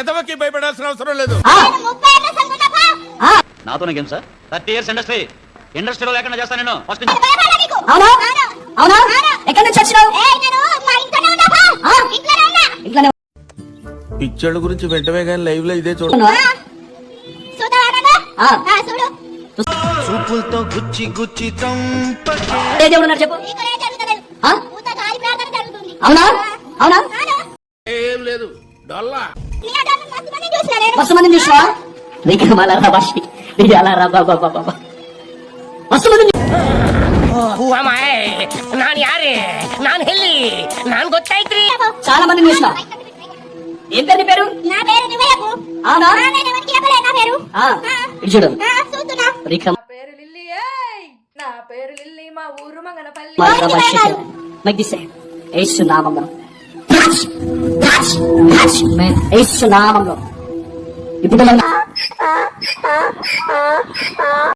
ఎదవకి భయపడాల్సిన అవసరం లేదు. నాతో గేమ్ సార్ 30 years ఇండస్ట్రీలో లేకుండా చేస్తాను నేను. ఫస్ట్ పిక్చర్ల గురించి వెంటనే కానీ లైవ్ లో ఇదే చూడండి. చూపులతో గుచ్చి గుచ్చి చెప్పు. అవునా అవునా ఏం లేదు డొల్లా. మస్తు మందిని చూసినావా? నీకు మళ్ళా రా భాష నీకు అలా రా బాబా బాబా మస్తు మంది చాలా మందిని చూసినా. ఏం పేరు నీ పేరు? అవునా ఇటు చూడు. నా పేరు లిల్లీ, మా ఊరు మంగనపల్లి. ఏసునామంలో ఏసునామంలో ఇప్పుడు